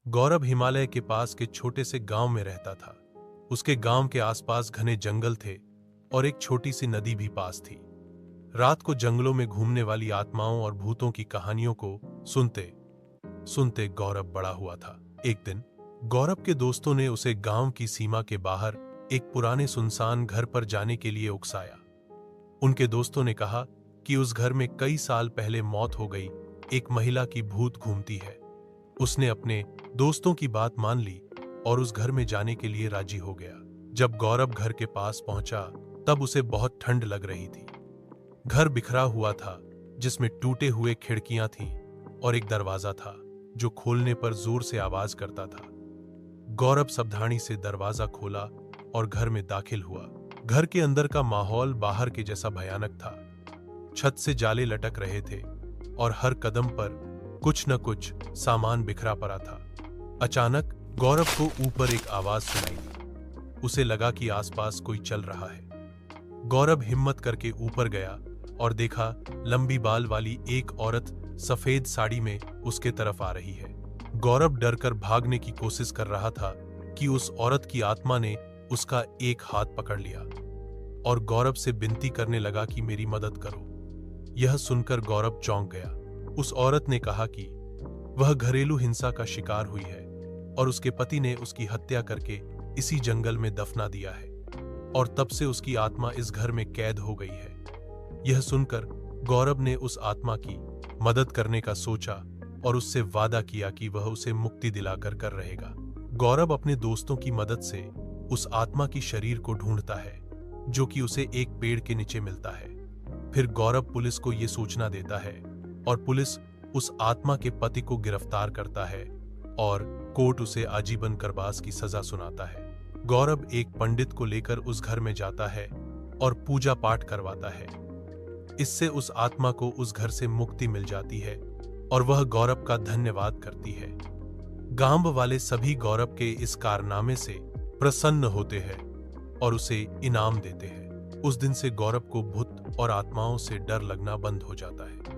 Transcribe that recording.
गौरव हिमालय के पास के छोटे से गांव में रहता था। उसके गांव के आसपास घने जंगल थे और एक छोटी सी नदी भी पास थी। रात को जंगलों में घूमने वाली आत्माओं और भूतों की कहानियों को सुनते सुनते गौरव बड़ा हुआ था। एक दिन गौरव के दोस्तों ने उसे गांव की सीमा के बाहर एक पुराने सुनसान घर पर जाने के लिए उकसाया। उनके दोस्तों ने कहा कि उस घर में कई साल पहले मौत हो गई एक महिला की भूत घूमती है। उसने अपने दोस्तों की बात मान ली और उस घर में जाने के लिए राजी हो गया। जब गौरव घर के पास पहुंचा तब उसे बहुत ठंड लग रही थी। घर बिखरा हुआ था, जिसमें टूटे हुए खिड़कियां थीं और एक दरवाजा था जो खोलने पर जोर से आवाज करता था। गौरव सावधानी से दरवाजा खोला और घर में दाखिल हुआ। घर के अंदर का माहौल बाहर के जैसा भयानक था। छत से जाले लटक रहे थे और हर कदम पर कुछ न कुछ सामान बिखरा पड़ा था। अचानक गौरव को ऊपर एक आवाज सुनाई दी। उसे लगा कि आसपास कोई चल रहा है। गौरव हिम्मत करके ऊपर गया और देखा लंबी बाल वाली एक औरत सफेद साड़ी में उसके तरफ आ रही है। गौरव डरकर भागने की कोशिश कर रहा था कि उस औरत की आत्मा ने उसका एक हाथ पकड़ लिया और गौरव से विनती करने लगा कि मेरी मदद करो। यह सुनकर गौरव चौंक गया। उस औरत ने कहा कि वह घरेलू हिंसा का शिकार हुई है और उसके पति ने उसकी हत्या करके इसी जंगल में दफना दिया है और तब से उसकी आत्मा इस घर में कैद हो गई है। यह सुनकर गौरव ने उस आत्मा की मदद करने का सोचा और उससे वादा किया कि वह उसे मुक्ति दिलाकर कर रहेगा। गौरव अपने दोस्तों की मदद से उस आत्मा की शरीर को ढूंढता है, जो कि उसे एक पेड़ के नीचे मिलता है। फिर गौरव पुलिस को यह सूचना देता है और पुलिस उस आत्मा के पति को गिरफ्तार करता है और कोर्ट उसे आजीवन कारावास की सजा सुनाता है। गौरव एक पंडित को लेकर उस घर में जाता है और पूजा पाठ करवाता है। इससे उस आत्मा को उस घर से मुक्ति मिल जाती है और वह गौरव का धन्यवाद करती है। गांव वाले सभी गौरव के इस कारनामे से प्रसन्न होते हैं और उसे इनाम देते हैं। उस दिन से गौरव को भूत और आत्माओं से डर लगना बंद हो जाता है।